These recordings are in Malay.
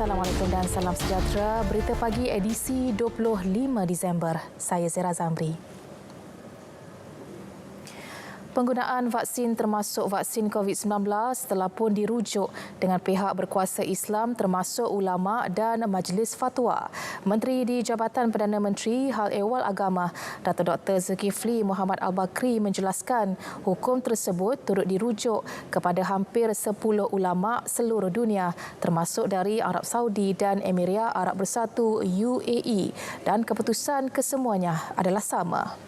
Assalamualaikum dan salam sejahtera. Berita pagi edisi 25 Disember. Saya Zera Zamri. Penggunaan vaksin termasuk vaksin COVID-19 telah pun dirujuk dengan pihak berkuasa Islam termasuk ulama dan Majlis Fatwa. Menteri di Jabatan Perdana Menteri Hal Ehwal Agama, Dato' Dr. Zulkifli Muhammad Al-Bakri menjelaskan hukum tersebut turut dirujuk kepada hampir 10 ulama seluruh dunia termasuk dari Arab Saudi dan Emiria Arab Bersatu UAE dan keputusan kesemuanya adalah sama.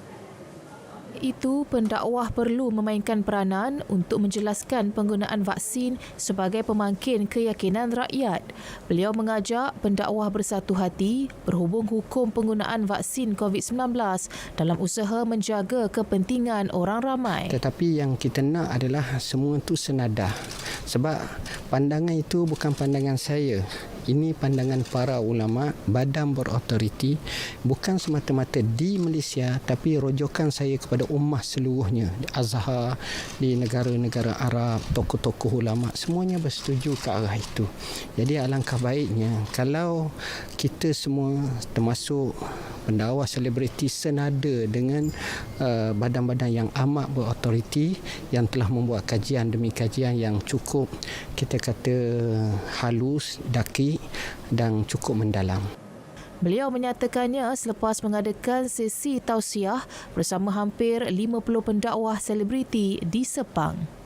Itu pendakwah perlu memainkan peranan untuk menjelaskan penggunaan vaksin sebagai pemangkin keyakinan rakyat. Beliau mengajak pendakwah bersatu hati berhubung hukum penggunaan vaksin COVID-19 dalam usaha menjaga kepentingan orang ramai. Tetapi yang kita nak adalah semua itu senada. Sebab pandangan itu bukan pandangan saya. Ini pandangan para ulama, badan berautoriti, bukan semata-mata di Malaysia tapi rojokan saya kepada ummah seluruhnya. Di Azhar, di negara-negara Arab, tokoh-tokoh ulama, semuanya bersetuju ke arah itu. Jadi alangkah baiknya kalau kita semua termasuk pendakwa selebriti senada dengan badan-badan yang amat berautoriti yang telah membuat kajian demi kajian yang cukup, kita kata halus, dakik dan cukup mendalam. Beliau menyatakannya selepas mengadakan sesi tausiah bersama hampir 50 pendakwah selebriti di Sepang.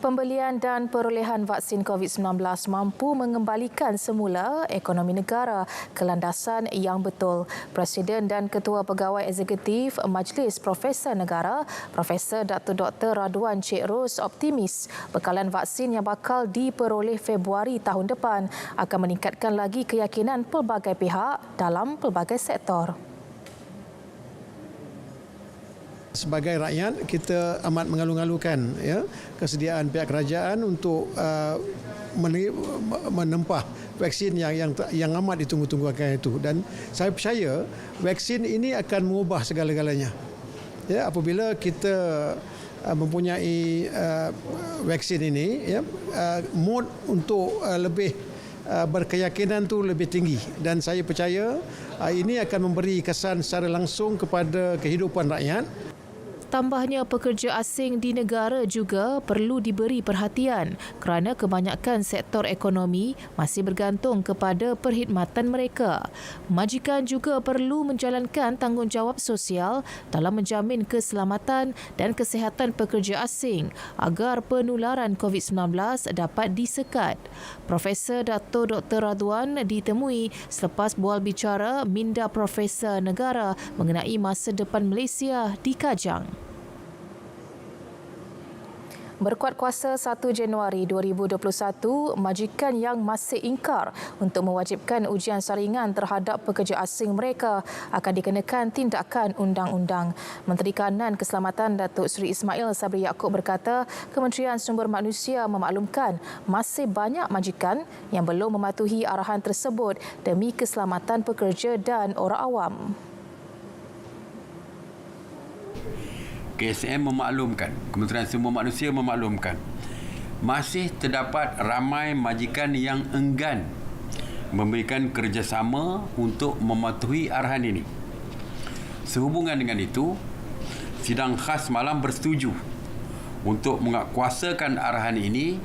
Pembelian dan perolehan vaksin COVID-19 mampu mengembalikan semula ekonomi negara ke landasan yang betul. Presiden dan Ketua Pegawai Eksekutif Majlis Profesor Negara, Profesor Dato' Dr. Radwan Cik Ros optimis bekalan vaksin yang bakal diperoleh Februari tahun depan akan meningkatkan lagi keyakinan pelbagai pihak dalam pelbagai sektor. Sebagai rakyat, kita amat mengalu-alukan kesediaan pihak kerajaan untuk menempah vaksin yang amat ditunggu-tunggukan itu. Dan saya percaya vaksin ini akan mengubah segala-galanya. Ya, apabila kita mempunyai vaksin ini, mood untuk lebih berkeyakinan tu lebih tinggi, dan saya percaya ini akan memberi kesan secara langsung kepada kehidupan rakyat. Tambahnya, pekerja asing di negara juga perlu diberi perhatian kerana kebanyakan sektor ekonomi masih bergantung kepada perkhidmatan mereka. Majikan juga perlu menjalankan tanggungjawab sosial dalam menjamin keselamatan dan kesihatan pekerja asing agar penularan COVID-19 dapat disekat. Profesor Dato' Dr. Radwan ditemui selepas bual bicara Minda Profesor Negara mengenai masa depan Malaysia di Kajang. Berkuat kuasa 1 Januari 2021, majikan yang masih ingkar untuk mewajibkan ujian saringan terhadap pekerja asing mereka akan dikenakan tindakan undang-undang. Menteri Kanan Keselamatan Datuk Seri Ismail Sabri Yaakob berkata, Kementerian Sumber Manusia memaklumkan masih banyak majikan yang belum mematuhi arahan tersebut demi keselamatan pekerja dan orang awam. KSM memaklumkan, Kementerian Sumber Manusia memaklumkan, masih terdapat ramai majikan yang enggan memberikan kerjasama untuk mematuhi arahan ini. Sehubungan dengan itu, sidang khas malam bersetuju untuk menguatkuasakan arahan ini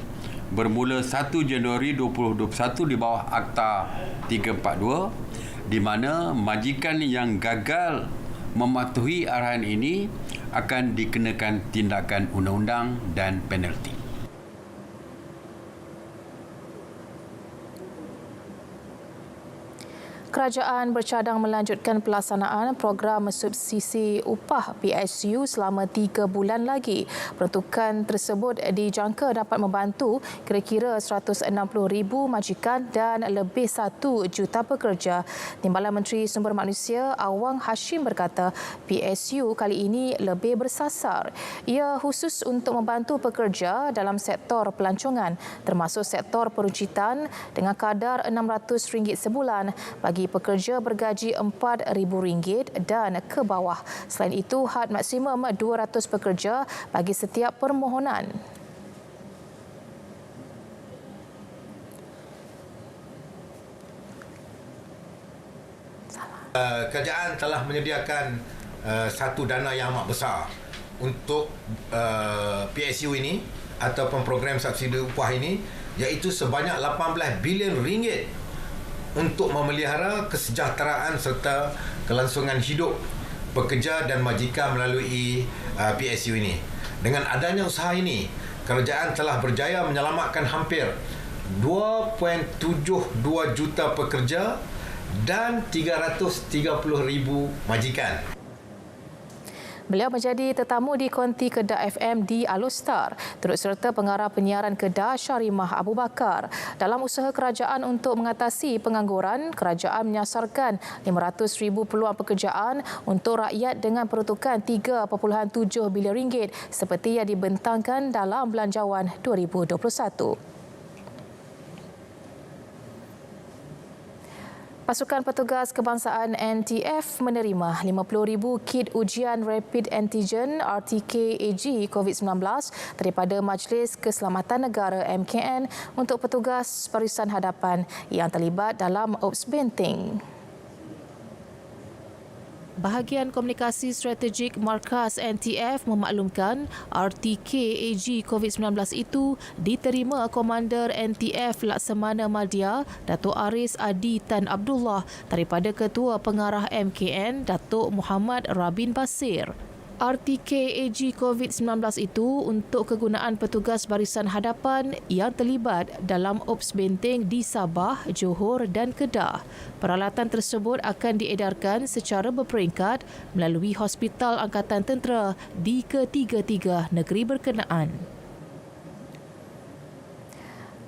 bermula 1 Januari 2021 di bawah Akta 342, di mana majikan yang gagal mematuhi arahan ini akan dikenakan tindakan undang-undang dan penalti. Kerajaan bercadang melanjutkan pelaksanaan program subsidi upah PSU selama 3 bulan lagi. Peruntukan tersebut dijangka dapat membantu kira-kira 160,000 majikan dan lebih 1 juta pekerja. Timbalan Menteri Sumber Manusia Awang Hashim berkata PSU kali ini lebih bersasar. Ia khusus untuk membantu pekerja dalam sektor pelancongan termasuk sektor peruncitan dengan kadar RM600 sebulan bagi pekerja bergaji RM4,000 dan ke bawah. Selain itu, had maksimum 200 pekerja bagi setiap permohonan. Kerajaan telah menyediakan satu dana yang amat besar untuk PSU ini ataupun program subsidi upah ini, iaitu sebanyak 18 bilion ringgit untuk memelihara kesejahteraan serta kelangsungan hidup pekerja dan majikan melalui PSU ini. Dengan adanya usaha ini, kerajaan telah berjaya menyelamatkan hampir 2.72 juta pekerja dan 330,000 majikan. Beliau menjadi tetamu di konti Kedah FM di Alostar, turut serta pengarah penyiaran Kedah Syarimah Abu Bakar. Dalam usaha kerajaan untuk mengatasi pengangguran, kerajaan menyasarkan 500,000 peluang pekerjaan untuk rakyat dengan peruntukan 3.7 bilion ringgit seperti yang dibentangkan dalam Belanjawan 2021. Pasukan Petugas Kebangsaan NTF menerima 50,000 kit ujian Rapid Antigen RTK-AG COVID-19 daripada Majlis Keselamatan Negara MKN untuk petugas barisan hadapan yang terlibat dalam Ops Benting. Bahagian Komunikasi Strategik Markas NTF memaklumkan RTK-AG COVID-19 itu diterima Komander NTF Laksamana Madya Datuk Aris Adi Tan Abdullah daripada Ketua Pengarah MKN Datuk Muhammad Rabin Basir. RTK-AG COVID-19 itu untuk kegunaan petugas barisan hadapan yang terlibat dalam Ops Benting di Sabah, Johor dan Kedah. Peralatan tersebut akan diedarkan secara berperingkat melalui Hospital Angkatan Tentera di ketiga-tiga negeri berkenaan.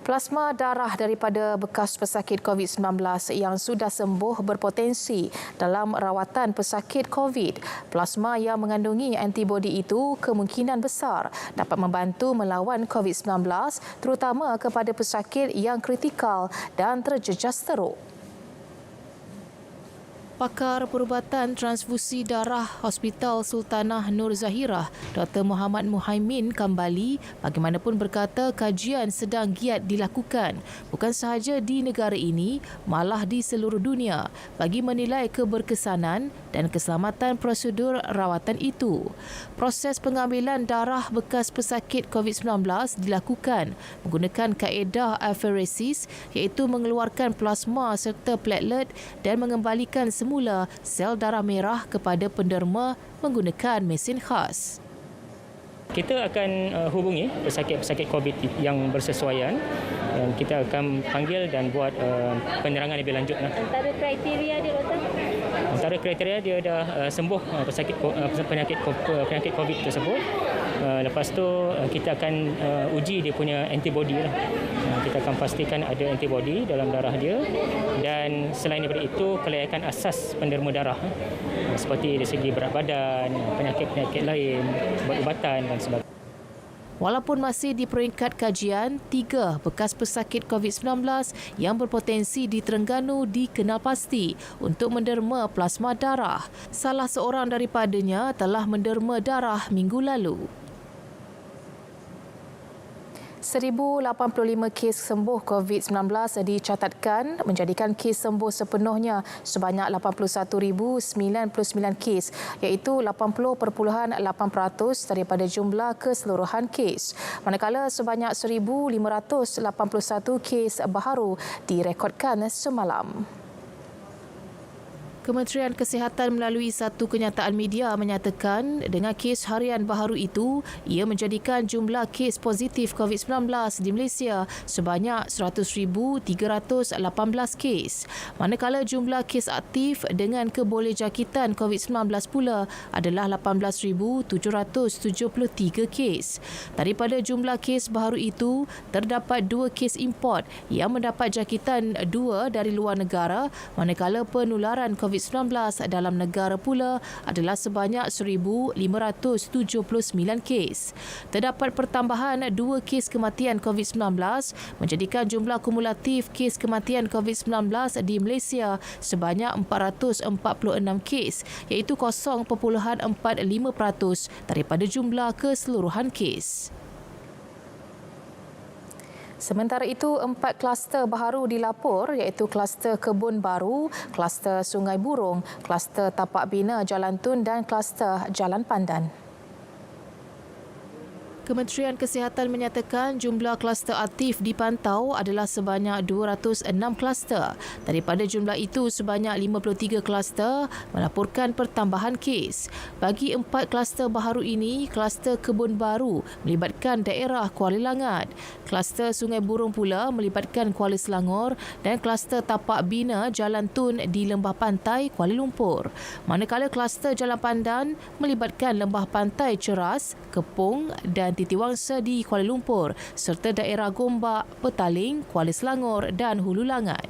Plasma darah daripada bekas pesakit COVID-19 yang sudah sembuh berpotensi dalam rawatan pesakit COVID. Plasma yang mengandungi antibodi itu kemungkinan besar dapat membantu melawan COVID-19 terutama kepada pesakit yang kritikal dan terjejas teruk. Pakar Perubatan Transfusi Darah Hospital Sultanah Nur Zahirah, Dr. Muhammad Muhaimin kembali bagaimanapun berkata kajian sedang giat dilakukan bukan sahaja di negara ini malah di seluruh dunia bagi menilai keberkesanan dan keselamatan prosedur rawatan itu. Proses pengambilan darah bekas pesakit COVID-19 dilakukan menggunakan kaedah apheresis iaitu mengeluarkan plasma serta platelet dan mengembalikan semula sel darah merah kepada penderma menggunakan mesin khas. Kita akan hubungi pesakit-pesakit COVID yang bersesuaian dan kita akan panggil dan buat penerangan lebih lanjut. Antara kriteria dia, Doktor? Antara kriteria dia dah sembuh penyakit COVID tersebut. Lepas tu kita akan uji dia punya antibody lah. Kita akan pastikan ada antibody dalam darah dia dan selain daripada itu kelayakan asas penderma darah seperti dari segi berat badan, penyakit-penyakit lain, ubat-ubatan dan sebagainya. Walaupun masih di peringkat kajian, 3 bekas pesakit COVID-19 yang berpotensi di Terengganu dikenal pasti untuk menderma plasma darah. Salah seorang daripadanya telah menderma darah minggu lalu. 1,085 kes sembuh COVID-19 dicatatkan menjadikan kes sembuh sepenuhnya sebanyak 81,099 kes iaitu 80.8% daripada jumlah keseluruhan kes. Manakala sebanyak 1,581 kes baharu direkodkan semalam. Kementerian Kesihatan melalui satu kenyataan media menyatakan dengan kes harian baharu itu, ia menjadikan jumlah kes positif COVID-19 di Malaysia sebanyak 100,318 kes. Manakala jumlah kes aktif dengan kebolehjangkitan COVID-19 pula adalah 18,773 kes. Daripada jumlah kes baharu itu, terdapat 2 kes import yang mendapat jangkitan 2 dari luar negara, manakala penularan COVID-19 dalam negara pula adalah sebanyak 1,579 kes. Terdapat pertambahan 2 kes kematian COVID-19 menjadikan jumlah kumulatif kes kematian COVID-19 di Malaysia sebanyak 446 kes iaitu 0.45% daripada jumlah keseluruhan kes. Sementara itu, 4 kluster baru dilapor iaitu kluster Kebun Baru, kluster Sungai Burung, kluster Tapak Bina Jalan Tun dan kluster Jalan Pandan. Kementerian Kesihatan menyatakan jumlah kluster aktif dipantau adalah sebanyak 206 kluster. Daripada jumlah itu, sebanyak 53 kluster melaporkan pertambahan kes. Bagi 4 kluster baharu ini, kluster Kebun Baru melibatkan daerah Kuala Langat, kluster Sungai Burung pula melibatkan Kuala Selangor dan kluster Tapak Bina Jalan Tun di Lembah Pantai, Kuala Lumpur. Manakala kluster Jalan Pandan melibatkan Lembah Pantai Ceras, Kepung dan Titi Wangsa di Kuala Lumpur serta daerah Gombak, Petaling, Kuala Selangor dan Hulu Langat.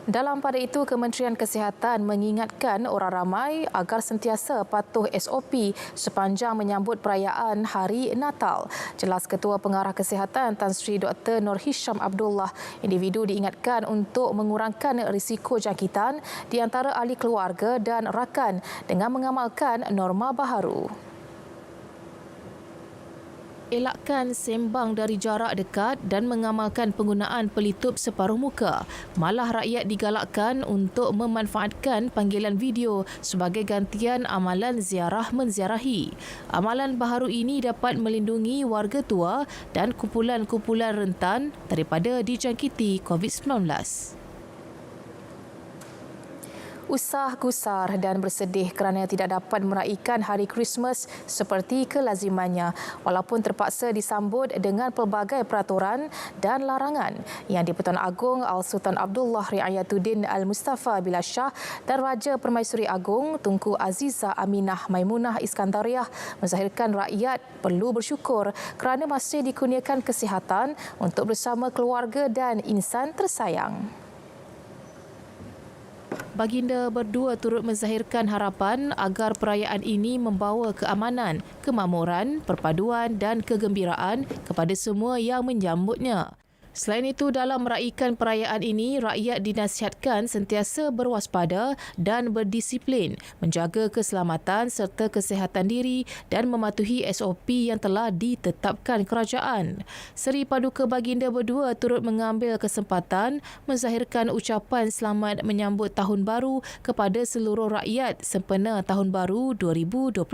Dalam pada itu, Kementerian Kesihatan mengingatkan orang ramai agar sentiasa patuh SOP sepanjang menyambut perayaan Hari Natal. Jelas Ketua Pengarah Kesihatan Tan Sri Dr. Nur Hisham Abdullah, individu diingatkan untuk mengurangkan risiko jangkitan di antara ahli keluarga dan rakan dengan mengamalkan norma baharu. Elakkan sembang dari jarak dekat dan mengamalkan penggunaan pelitup separuh muka. Malah rakyat digalakkan untuk memanfaatkan panggilan video sebagai gantian amalan ziarah menziarahi. Amalan baharu ini dapat melindungi warga tua dan kumpulan-kumpulan rentan daripada dijangkiti COVID-19. Usah gusar dan bersedih kerana tidak dapat meraihkan hari Krismas seperti kelazimannya walaupun terpaksa disambut dengan pelbagai peraturan dan larangan yang di-Pertuan Agong Al-Sultan Abdullah Riayatuddin Al-Mustafa Billah Shah dan Raja Permaisuri Agong Tunku Azizah Aminah Maimunah Iskandariah menzahirkan rakyat perlu bersyukur kerana masih dikurniakan kesihatan untuk bersama keluarga dan insan tersayang. Baginda berdua turut menzahirkan harapan agar perayaan ini membawa keamanan, kemakmuran, perpaduan dan kegembiraan kepada semua yang menyambutnya. Selain itu, dalam meraihkan perayaan ini, rakyat dinasihatkan sentiasa berwaspada dan berdisiplin, menjaga keselamatan serta kesihatan diri dan mematuhi SOP yang telah ditetapkan kerajaan. Seri Paduka Baginda berdua turut mengambil kesempatan menzahirkan ucapan selamat menyambut Tahun Baru kepada seluruh rakyat sempena Tahun Baru 2021.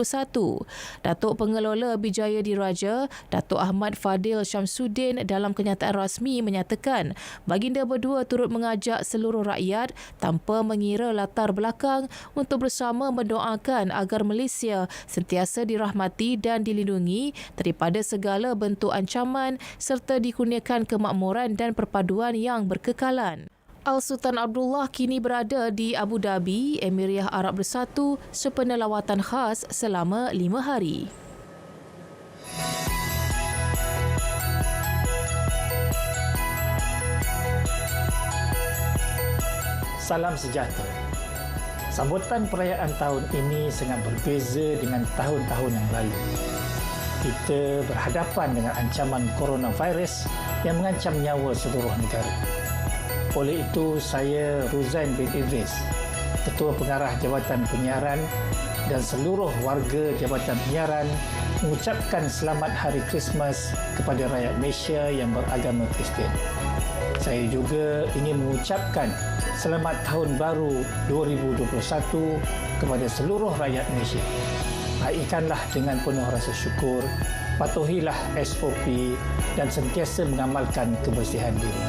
Datuk Pengelola Bijaya Diraja, Datuk Ahmad Fadil Syamsuddin dalam kenyataan rasmi menyatakan baginda berdua turut mengajak seluruh rakyat tanpa mengira latar belakang untuk bersama mendoakan agar Malaysia sentiasa dirahmati dan dilindungi daripada segala bentuk ancaman serta dikurniakan kemakmuran dan perpaduan yang berkekalan. Al-Sultan Abdullah kini berada di Abu Dhabi, Emiriyah Arab Bersatu sempena lawatan khas selama 5 hari. Salam sejahtera. Sambutan perayaan tahun ini sangat berbeza dengan tahun-tahun yang lalu. Kita berhadapan dengan ancaman coronavirus yang mengancam nyawa seluruh negara. Oleh itu, saya Ruzain bin Idris, Ketua Pengarah Jabatan Penyiaran dan seluruh warga Jabatan Penyiaran mengucapkan selamat Hari Krismas kepada rakyat Malaysia yang beragama Kristian. Saya juga ingin mengucapkan selamat Tahun Baru 2021 kepada seluruh rakyat Malaysia. Raihkanlah dengan penuh rasa syukur, patuhilah SOP dan sentiasa mengamalkan kebersihan diri.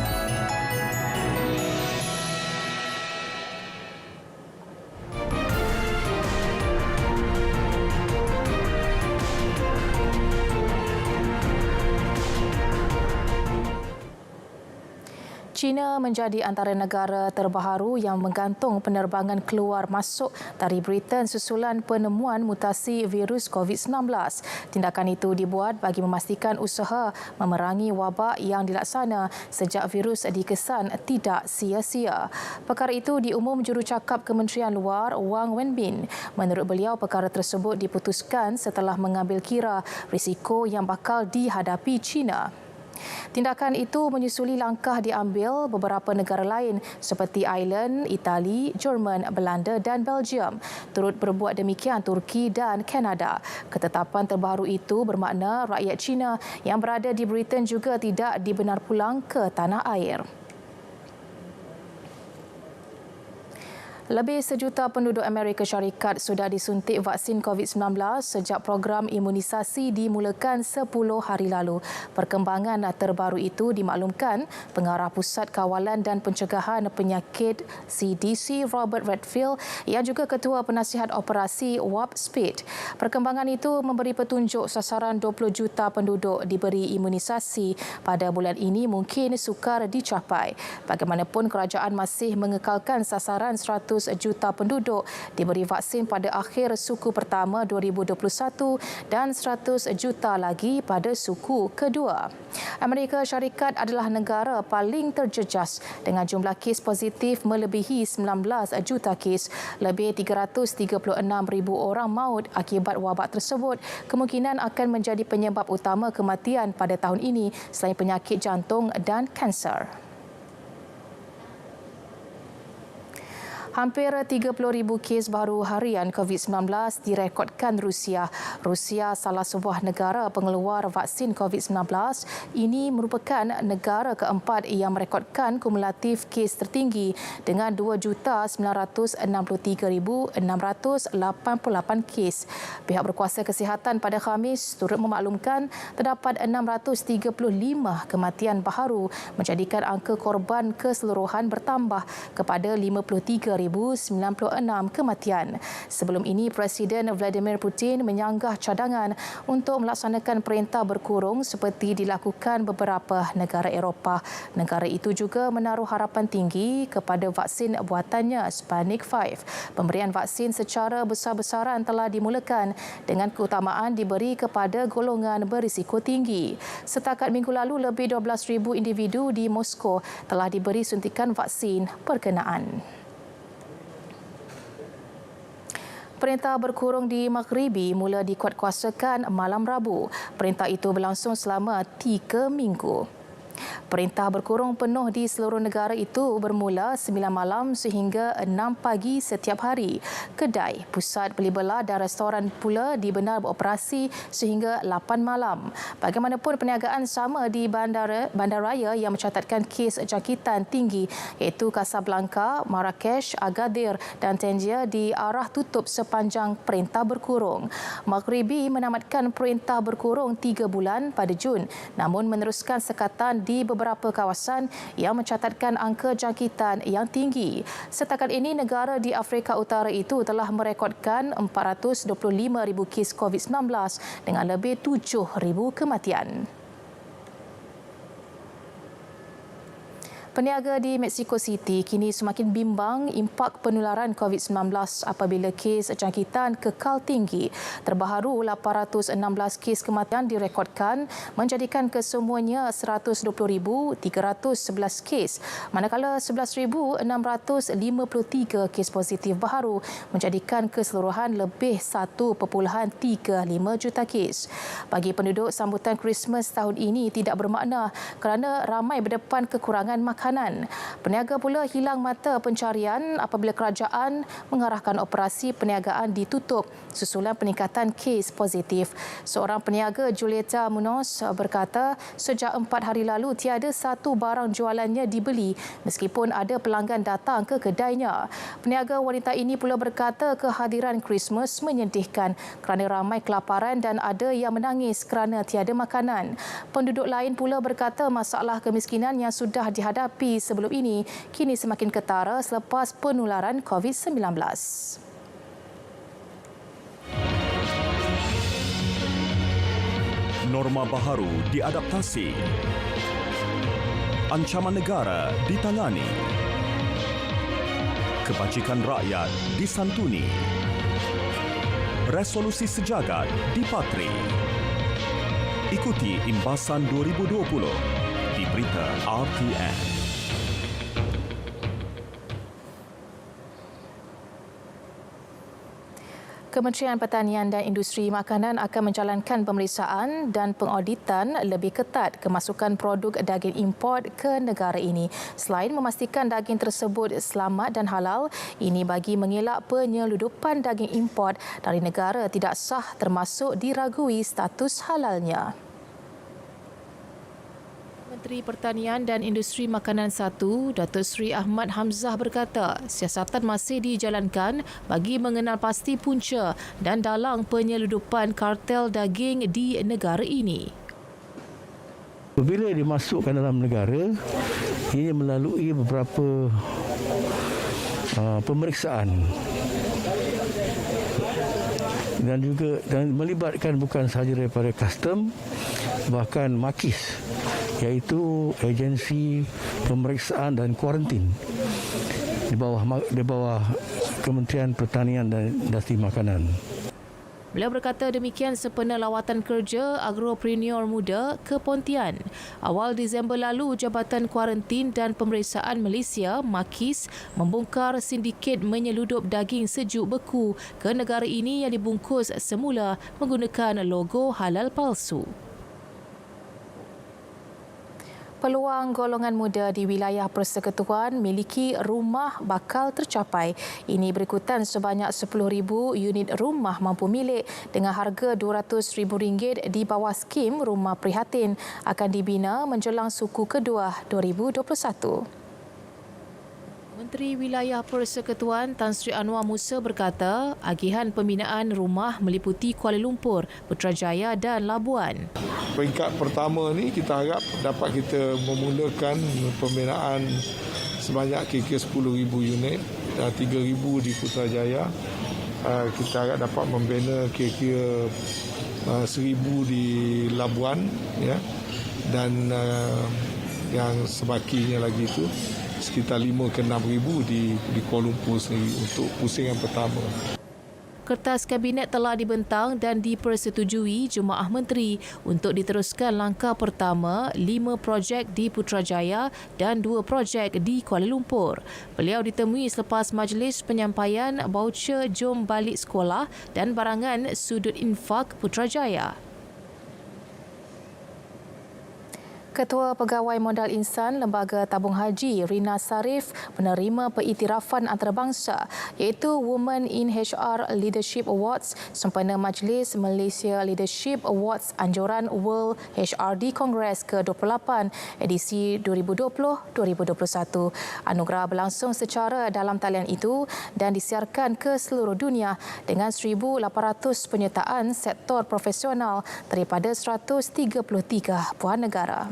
China menjadi antara negara terbaharu yang menggantung penerbangan keluar masuk dari Britain susulan penemuan mutasi virus COVID-19. Tindakan itu dibuat bagi memastikan usaha memerangi wabak yang dilaksana sejak virus dikesan tidak sia-sia. Perkara itu diumum Jurucakap Kementerian Luar Wang Wenbin. Menurut beliau, perkara tersebut diputuskan setelah mengambil kira risiko yang bakal dihadapi China. Tindakan itu menyusuli langkah diambil beberapa negara lain seperti Ireland, Itali, Jerman, Belanda dan Belgium. Turut berbuat demikian Turki dan Kanada. Ketetapan terbaru itu bermakna rakyat Cina yang berada di Britain juga tidak dibenar pulang ke tanah air. Lebih 1 juta penduduk Amerika Syarikat sudah disuntik vaksin COVID-19 sejak program imunisasi dimulakan 10 hari lalu. Perkembangan terbaru itu dimaklumkan Pengarah Pusat Kawalan dan Pencegahan Penyakit CDC Robert Redfield yang juga Ketua Penasihat Operasi Warp Speed. Perkembangan itu memberi petunjuk sasaran 20 juta penduduk diberi imunisasi pada bulan ini mungkin sukar dicapai. Bagaimanapun kerajaan masih mengekalkan sasaran 100 juta penduduk diberi vaksin pada akhir suku pertama 2021 dan 100 juta lagi pada suku kedua. Amerika Syarikat adalah negara paling terjejas dengan jumlah kes positif melebihi 19 juta kes. Lebih 336,000 orang maut akibat wabak tersebut kemungkinan akan menjadi penyebab utama kematian pada tahun ini selain penyakit jantung dan kanser. Hampir 30,000 kes baru harian COVID-19 direkodkan Rusia. Rusia salah sebuah negara pengeluar vaksin COVID-19. Ini merupakan negara keempat yang merekodkan kumulatif kes tertinggi dengan 2,963,688 kes. Pihak berkuasa kesihatan pada Khamis turut memaklumkan terdapat 635 kematian baharu menjadikan angka korban keseluruhan bertambah kepada 53,096 kematian. Sebelum ini, Presiden Vladimir Putin menyanggah cadangan untuk melaksanakan perintah berkurung seperti dilakukan beberapa negara Eropah. Negara itu juga menaruh harapan tinggi kepada vaksin buatannya Sputnik V. Pemberian vaksin secara besar-besaran telah dimulakan dengan keutamaan diberi kepada golongan berisiko tinggi. Setakat minggu lalu, lebih 12,000 individu di Moskow telah diberi suntikan vaksin berkenaan. Perintah berkurung di Maghribi mula dikuatkuasakan malam Rabu. Perintah itu berlangsung selama 3 minggu. Perintah berkurung penuh di seluruh negara itu bermula 9 malam sehingga 6 pagi setiap hari. Kedai, pusat beli belah dan restoran pula dibenar beroperasi sehingga 8 malam. Bagaimanapun perniagaan sama di bandaraya yang mencatatkan kes jangkitan tinggi iaitu Casablanca, Marrakesh, Agadir dan Tangier diarah tutup sepanjang perintah berkurung. Maghribi menamatkan perintah berkurung 3 bulan pada Jun namun meneruskan sekatan di beberapa kawasan yang mencatatkan angka jangkitan yang tinggi. Setakat ini, negara di Afrika Utara itu telah merekodkan 425,000 kes COVID-19 dengan lebih 7,000 kematian. Peniaga di Mexico City kini semakin bimbang impak penularan COVID-19 apabila kes jangkitan kekal tinggi. Terbaharu 816 kes kematian direkodkan menjadikan kesemuanya 120,311 kes, manakala 11,653 kes positif baharu menjadikan keseluruhan lebih 1.35 juta kes. Bagi penduduk, sambutan Christmas tahun ini tidak bermakna kerana ramai berdepan kekurangan makanan. Peniaga pula hilang mata pencarian apabila kerajaan mengarahkan operasi perniagaan ditutup susulan peningkatan kes positif. Seorang peniaga, Julieta Munoz, berkata sejak 4 hari lalu tiada satu barang jualannya dibeli meskipun ada pelanggan datang ke kedainya. Peniaga wanita ini pula berkata kehadiran Christmas menyedihkan kerana ramai kelaparan dan ada yang menangis kerana tiada makanan. Penduduk lain pula berkata masalah kemiskinan yang sudah dihadapi sebelum ini kini semakin ketara selepas penularan COVID-19. Norma baharu diadaptasi. Ancaman negara ditangani. Kebajikan rakyat disantuni. Resolusi sejagat dipatri. Ikuti Imbasan 2020 di Berita RTN. Kementerian Pertanian dan Industri Makanan akan menjalankan pemeriksaan dan pengauditan lebih ketat kemasukan produk daging import ke negara ini. Selain memastikan daging tersebut selamat dan halal, ini bagi mengelak penyeludupan daging import dari negara tidak sah termasuk diragui status halalnya. Menteri Pertanian dan Industri Makanan 1, Datuk Seri Ahmad Hamzah berkata, siasatan masih dijalankan bagi mengenal pasti punca dan dalang penyeludupan kartel daging di negara ini. Bila dimasukkan dalam negara, ia melalui beberapa pemeriksaan dan juga melibatkan bukan sahaja daripada custom, bahkan MAKIS, iaitu agensi pemeriksaan dan kuarantin di bawah Kementerian Pertanian dan Industri Makanan. Beliau berkata demikian sempena lawatan kerja agropreneur muda ke Pontian. Awal Disember lalu, Jabatan Kuarantin dan Pemeriksaan Malaysia, MAKIS, membongkar sindiket menyeludup daging sejuk beku ke negara ini yang dibungkus semula menggunakan logo halal palsu. Peluang golongan muda di wilayah Persekutuan miliki rumah bakal tercapai. Ini berikutan sebanyak 10,000 unit rumah mampu milik dengan harga RM200,000 di bawah skim Rumah Prihatin akan dibina menjelang suku kedua 2021. Menteri Wilayah Persekutuan Tan Sri Anwar Musa berkata, agihan pembinaan rumah meliputi Kuala Lumpur, Putrajaya dan Labuan. Peringkat pertama ni kita harap dapat kita memulakan pembinaan sebanyak kira-kira 10,000 unit dan 3,000 di Putrajaya. Kita harap dapat membina kira-kira 1,000 di Labuan, ya, dan yang sebakinya lagi itu sekitar 5 ke 6,000 di Kuala Lumpur sendiri untuk pusingan pertama. Kertas Kabinet telah dibentang dan dipersetujui Jemaah Menteri untuk diteruskan langkah pertama 5 projek di Putrajaya dan 2 projek di Kuala Lumpur. Beliau ditemui selepas majlis penyampaian baucer Jom Balik Sekolah dan barangan Sudut Infak Putrajaya. Ketua Pegawai Modal Insan Lembaga Tabung Haji Rina Sarif menerima pengiktirafan antarabangsa iaitu Women in HR Leadership Awards sempena Majlis Malaysia Leadership Awards Anjuran World HRD Congress ke-28 edisi 2020-2021. Anugerah berlangsung secara dalam talian itu dan disiarkan ke seluruh dunia dengan 1,800 penyertaan sektor profesional daripada 133 buah negara.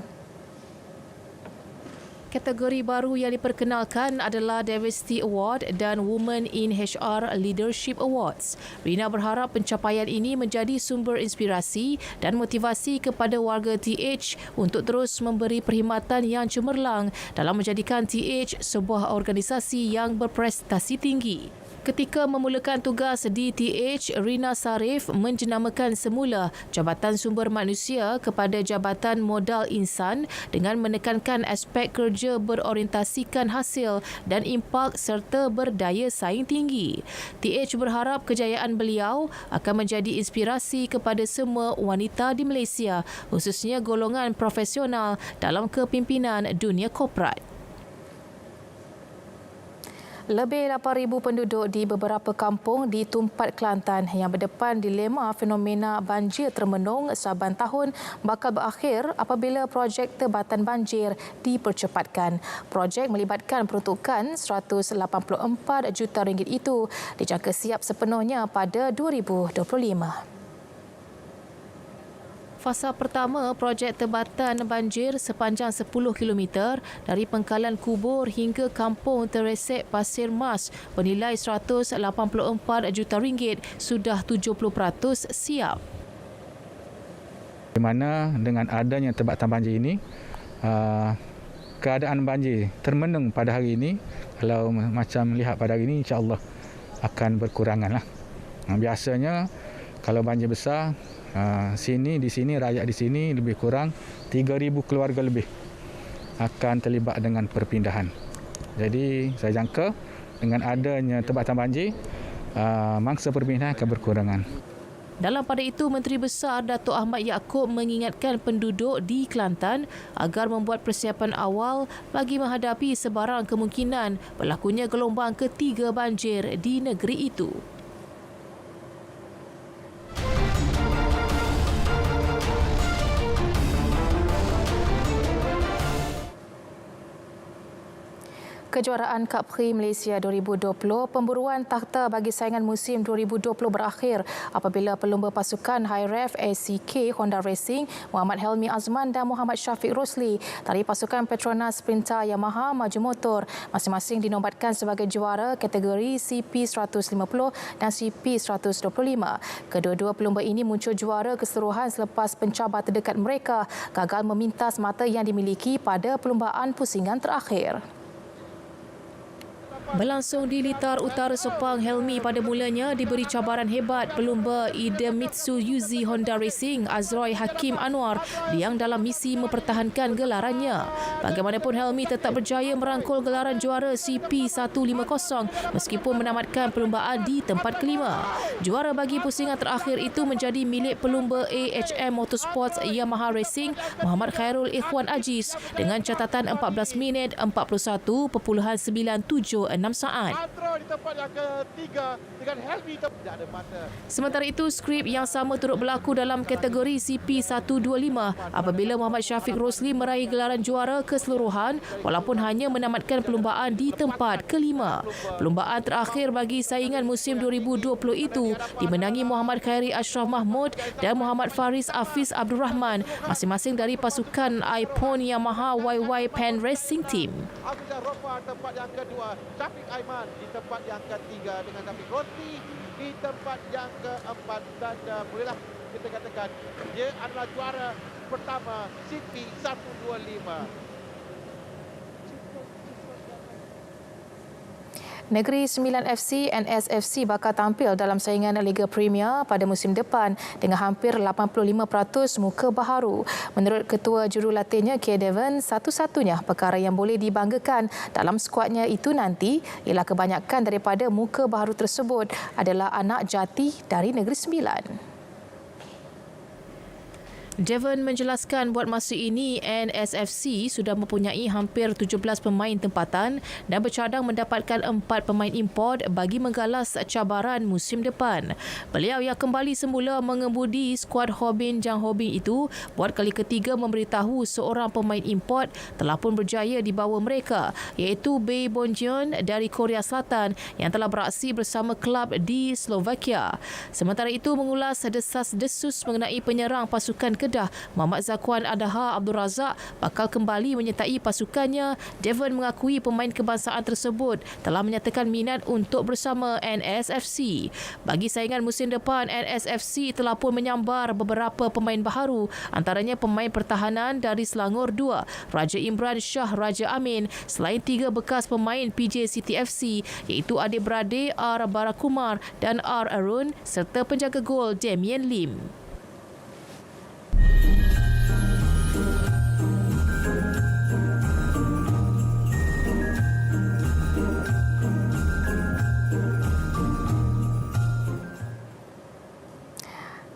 Kategori baru yang diperkenalkan adalah Diversity Award dan Women in HR Leadership Awards. Rina berharap pencapaian ini menjadi sumber inspirasi dan motivasi kepada warga TH untuk terus memberi perkhidmatan yang cemerlang dalam menjadikan TH sebuah organisasi yang berprestasi tinggi. Ketika memulakan tugas di TH, Rina Sarif menjenamakan semula Jabatan Sumber Manusia kepada Jabatan Modal Insan dengan menekankan aspek kerja berorientasikan hasil dan impak serta berdaya saing tinggi. TH berharap kejayaan beliau akan menjadi inspirasi kepada semua wanita di Malaysia, khususnya golongan profesional dalam kepimpinan dunia korporat. Lebih 8,000 penduduk di beberapa kampung di Tumpat Kelantan yang berdepan dilema fenomena banjir termenung saban tahun bakal berakhir apabila projek tebatan banjir dipercepatkan. Projek melibatkan peruntukan RM184 juta itu dijangka siap sepenuhnya pada 2025. Fasa pertama projek tebatan banjir sepanjang 10 km dari Pengkalan Kubur hingga Kampung Teresek Pasir Mas bernilai RM184 juta sudah 70% siap. Di mana dengan adanya tebatan banjir ini, keadaan banjir termenung pada hari ini, kalau macam lihat pada hari ini insya-Allah akan berkuranganlah. Biasanya kalau banjir besar di sini rakyat di sini lebih kurang 3,000 keluarga lebih akan terlibat dengan perpindahan. Jadi saya jangka dengan adanya tebatan banjir mangsa permintaan akan berkurangan. Dalam pada itu, Menteri Besar Datuk Ahmad Yaakob mengingatkan penduduk di Kelantan agar membuat persiapan awal bagi menghadapi sebarang kemungkinan berlakunya gelombang ketiga banjir di negeri itu. Kejuaraan Cup Prix Malaysia 2020, pemburuan takhta bagi saingan musim 2020 berakhir apabila pelumba pasukan High Ref ACK Honda Racing, Muhammad Helmi Azman dan Muhammad Syafiq Rosli dari pasukan Petronas Sprinter Yamaha Maju Motor masing-masing dinobatkan sebagai juara kategori CP150 dan CP125. Kedua-dua pelumba ini muncul juara keseluruhan selepas pencabar terdekat mereka gagal memintas mata yang dimiliki pada perlumbaan pusingan terakhir. Berlangsung di Litar Utara Sepang, Helmi pada mulanya diberi cabaran hebat pelumba Idemitsu Yuzi Honda Racing Azroy Hakim Anwar yang dalam misi mempertahankan gelarannya. Bagaimanapun, Helmi tetap berjaya merangkul gelaran juara CP150 meskipun menamatkan perlumbaan di tempat kelima. Juara bagi pusingan terakhir itu menjadi milik pelumba AHM Motorsports Yamaha Racing Muhammad Khairul Ikhwan Ajiz dengan catatan 14 minit 41.976 saat. Sementara itu, skrip yang sama turut berlaku dalam kategori CP125 apabila Muhammad Syafiq Rosli meraih gelaran juara keseluruhan walaupun hanya menamatkan perlumbaan di tempat kelima. Perlumbaan terakhir bagi saingan musim 2020 itu dimenangi Muhammad Khairi Ashraf Mahmud dan Muhammad Faris Hafiz Abdul Rahman masing-masing dari pasukan iPhone Yamaha YY Pen Racing Team. Tempat yang kedua, Syafiq Aiman di tempat yang ketiga dengan Syafiq Rosli di tempat yang keempat, dan bolehlah kita katakan dia adalah juara pertama CP125. Negeri Sembilan FC NSFC bakal tampil dalam saingan Liga Premier pada musim depan dengan hampir 85% muka baharu. Menurut Ketua Jurulatihnya K. Devon, satu-satunya perkara yang boleh dibanggakan dalam skuadnya itu nanti ialah kebanyakan daripada muka baharu tersebut adalah anak jati dari Negeri Sembilan. Devon menjelaskan buat masa ini NSFC sudah mempunyai hampir 17 pemain tempatan dan bercadang mendapatkan 4 pemain import bagi menggalas cabaran musim depan. Beliau yang kembali semula mengemudi skuad Hobin Jang Hobin itu buat kali ketiga memberitahu seorang pemain import telah pun berjaya dibawa mereka, iaitu Bae Bonjeon dari Korea Selatan yang telah beraksi bersama kelab di Slovakia. Sementara itu, mengulas desas-desus mengenai penyerang pasukan Kedah Muhammad Zakwan Adaha Abdul Razak bakal kembali menyertai pasukannya, Devon mengakui pemain kebangsaan tersebut telah menyatakan minat untuk bersama NSFC. Bagi saingan musim depan, NSFC telah pun menyambar beberapa pemain baharu, antaranya pemain pertahanan dari Selangor 2, Raja Imran Shah Raja Amin, selain 3 bekas pemain PJ City FC iaitu adik-beradik R. Barakumar dan R. Arun serta penjaga gol Damien Lim.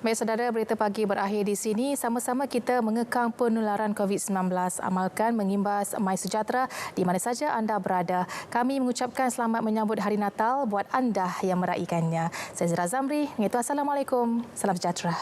Baik saudara, berita pagi berakhir di sini. Sama-sama kita mengekang penularan COVID-19. Amalkan mengimbas MySejahtera di mana saja anda berada. Kami mengucapkan selamat menyambut Hari Natal buat anda yang meraihkannya. Saya Zira Zamri, mengitu Assalamualaikum. Salam sejahtera.